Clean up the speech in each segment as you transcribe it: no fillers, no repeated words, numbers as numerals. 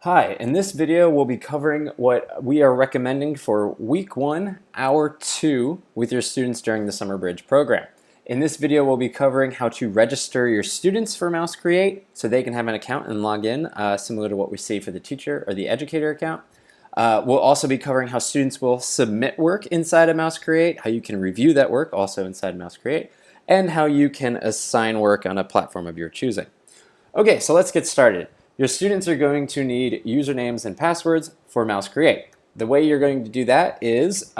Hi, in this video we'll be covering what we are recommending for week 1, hour 2 with your students during the Summer Bridge program. In this video we'll be covering how to register your students for Mouse Create so they can have an account and log in, similar to what we see for the teacher or the educator account. We'll also be covering how students will submit work inside of Mouse Create, how you can review that work also inside Mouse Create, and how you can assign work on a platform of your choosing. Okay, so let's get started. Your students are going to need usernames and passwords for Mouse Create. The way you're going to do that is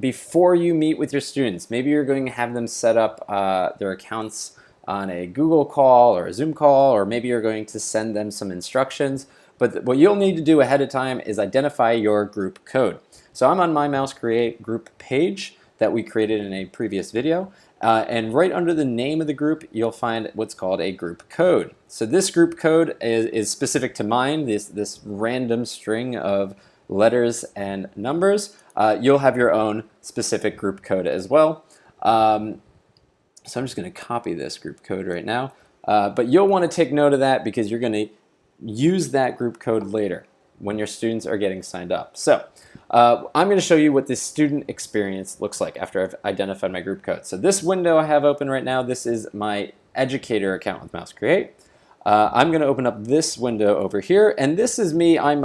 before you meet with your students, maybe you're going to have them set up their accounts on a Google call or a Zoom call, or maybe you're going to send them some instructions. But what you'll need to do ahead of time is identify your group code. So I'm on my Mouse Create group page that we created in a previous video. And right under the name of the group, you'll find what's called a group code. So this group code is specific to mine, this random string of letters and numbers. You'll have your own specific group code as well. So I'm just going to copy this group code right now. But you'll want to take note of that because you're going to use that group code later when your students are getting signed up. So I'm going to show you what this student experience looks like after I've identified my group code. So this window I have open right now, this is my educator account with Mouse Create. I'm going to open up this window over here, and this is me. I'm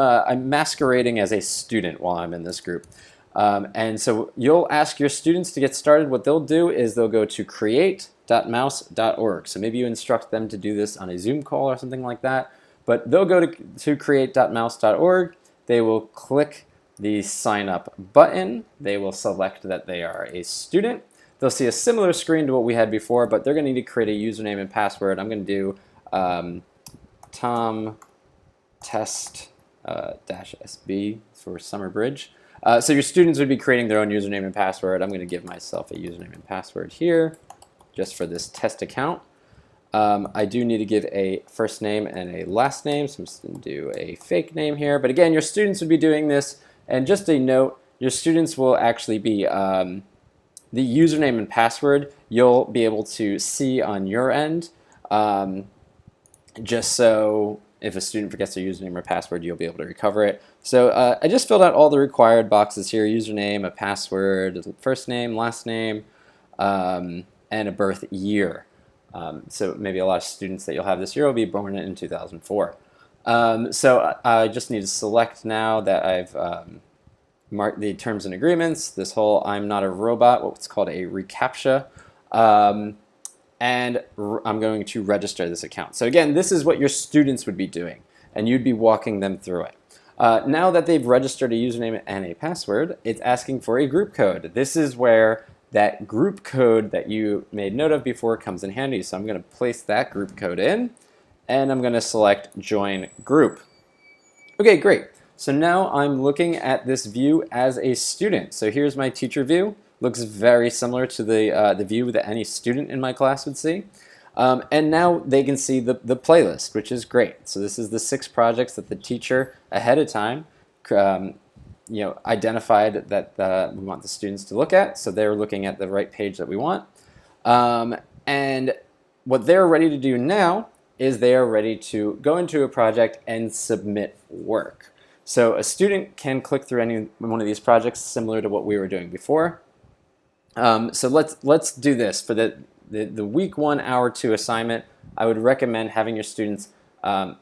masquerading as a student while I'm in this group. And so you'll ask your students to get started. What they'll do is they'll go to create.mouse.org. So maybe you instruct them to do this on a Zoom call or something like that. But they'll go to create.mouse.org. They will click the sign up button. They will select that they are a student. They'll see a similar screen to what we had before, but they're going to need to create a username and password. I'm going to do Tom Test -SB for Summer Bridge. So your students would be creating their own username and password. I'm going to give myself a username and password here just for this test account. I do need to give a first name and a last name, so I'm just going to do a fake name here. But again, your students would be doing this, and just a note, your students will actually be, the username and password you'll be able to see on your end, just so if a student forgets their username or password, you'll be able to recover it. So I just filled out all the required boxes here: username, a password, first name, last name, and a birth year. So maybe a lot of students that you'll have this year will be born in 2004. So I just need to select now that I've marked the terms and agreements, this whole I'm not a robot, what's called a reCAPTCHA, and I'm going to register this account. So again, this is what your students would be doing, and you'd be walking them through it. Now that they've registered a username and a password, it's asking for a group code. This is where that group code that you made note of before comes in handy. So I'm going to place that group code in, and I'm going to select Join Group. Okay, great. So now I'm looking at this view as a student. So here's my teacher view. Looks very similar to the view that any student in my class would see. And now they can see the playlist, which is great. So this is the 6 projects that the teacher ahead of time identified that we want the students to look at, so they're looking at the right page that we want. And what they're ready to do now is they are ready to go into a project and submit work. So a student can click through any one of these projects similar to what we were doing before. So let's do this. For the week 1, hour 2 assignment, I would recommend having your students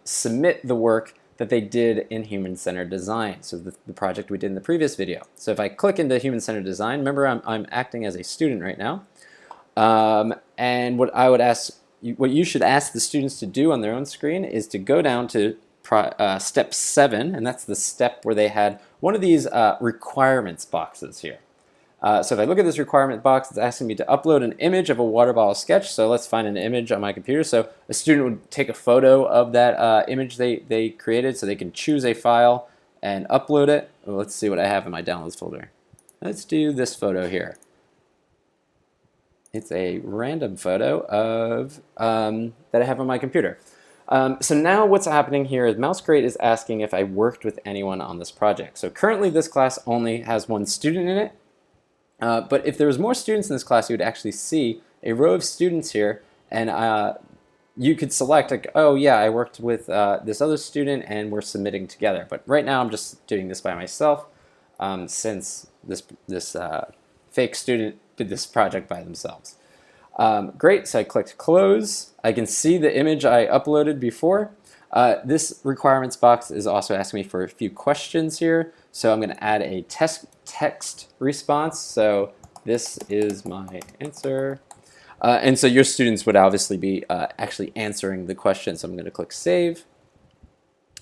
submit the work that they did in Human-Centered Design, so the project we did in the previous video. So if I click into Human-Centered Design, remember I'm acting as a student right now, and what you should ask the students to do on their own screen is to go down to step 7, and that's the step where they had one of these requirements boxes here. So if I look at this requirement box, it's asking me to upload an image of a water bottle sketch. So let's find an image on my computer. So a student would take a photo of that image they created, so they can choose a file and upload it. Well, let's see what I have in my downloads folder. Let's do this photo here. It's a random photo of that I have on my computer. So now what's happening here is Mouse Create is asking if I worked with anyone on this project. So currently this class only has 1 student in it. But if there was more students in this class, you would actually see a row of students here, and you could select like, oh yeah, I worked with this other student and we're submitting together. But right now I'm just doing this by myself since this fake student did this project by themselves. Great, so I clicked close. I can see the image I uploaded before. This requirements box is also asking me for a few questions here. So I'm going to add a text response. So this is my answer. And so your students would obviously be actually answering the question. So I'm going to click save.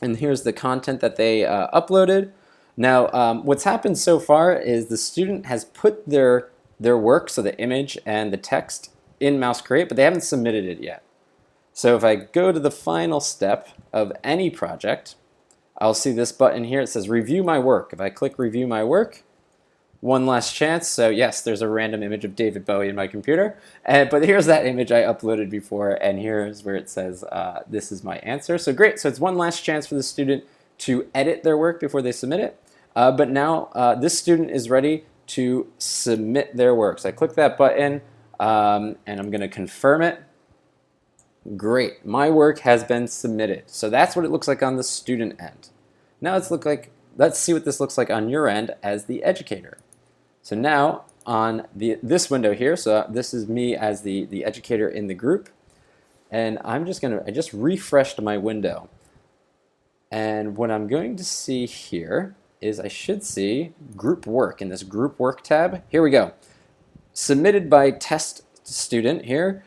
And here's the content that they uploaded. Now, what's happened so far is the student has put their work, so the image and the text, in Mouse Create, but they haven't submitted it yet. So if I go to the final step of any project, I'll see this button here. It says review my work. If I click review my work, one last chance. So yes, there's a random image of David Bowie in my computer, but here's that image I uploaded before, and here's where it says this is my answer. So great, so it's one last chance for the student to edit their work before they submit it, but now this student is ready to submit their work. So I click that button, and I'm going to confirm it. Great, my work has been submitted. So that's what it looks like on the student end. Now let's see what this looks like on your end as the educator. So now on this window here, so this is me as the educator in the group, and I just refreshed my window. And what I'm going to see here is I should see group work in this group work tab. Here we go. Submitted by test student here.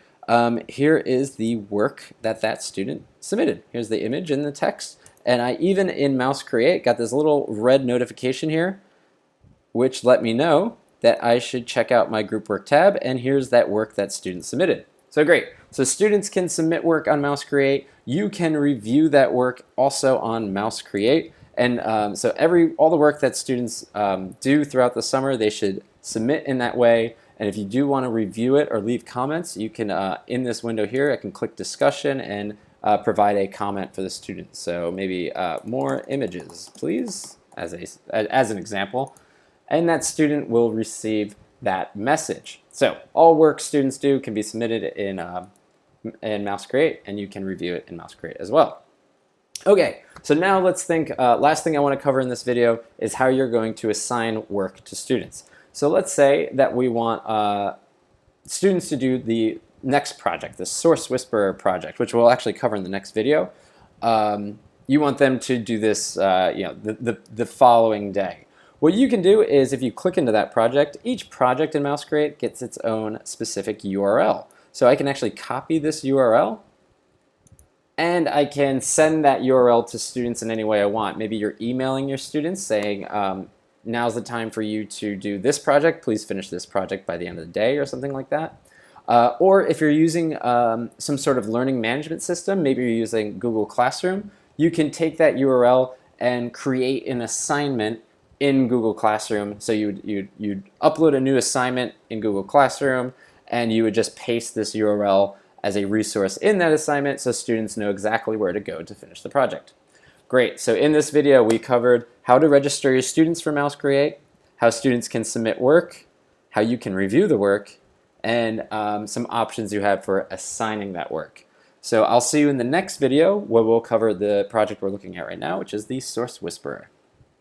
Here is the work that student submitted. Here's the image and the text. And I even in Mouse Create got this little red notification here, which let me know that I should check out my group work tab, and here's that work that student submitted. So great. So students can submit work on Mouse Create. You can review that work also on Mouse Create. And so all the work that students do throughout the summer, they should submit in that way. And if you do want to review it or leave comments, you can, in this window here, I can click discussion and provide a comment for the student. So maybe more images, please, as an example. And that student will receive that message. So all work students do can be submitted in Mouse Create, and you can review it in Mouse Create as well. Okay, so now let's think, last thing I want to cover in this video is how you're going to assign work to students. So let's say that we want students to do the next project, the Source Whisperer project, which we'll actually cover in the next video. You want them to do this the following day. What you can do is if you click into that project, each project in Mouse Create gets its own specific URL. So I can actually copy this URL, and I can send that URL to students in any way I want. Maybe you're emailing your students saying, now's the time for you to do this project. Please finish this project by the end of the day or something like that. Or if you're using some sort of learning management system, maybe you're using Google Classroom, you can take that URL and create an assignment in Google Classroom. So you'd upload a new assignment in Google Classroom, and you would just paste this URL as a resource in that assignment so students know exactly where to go to finish the project. Great, so in this video we covered how to register your students for Mouse Create, how students can submit work, how you can review the work, and some options you have for assigning that work. So I'll see you in the next video where we'll cover the project we're looking at right now, which is the Source Whisperer.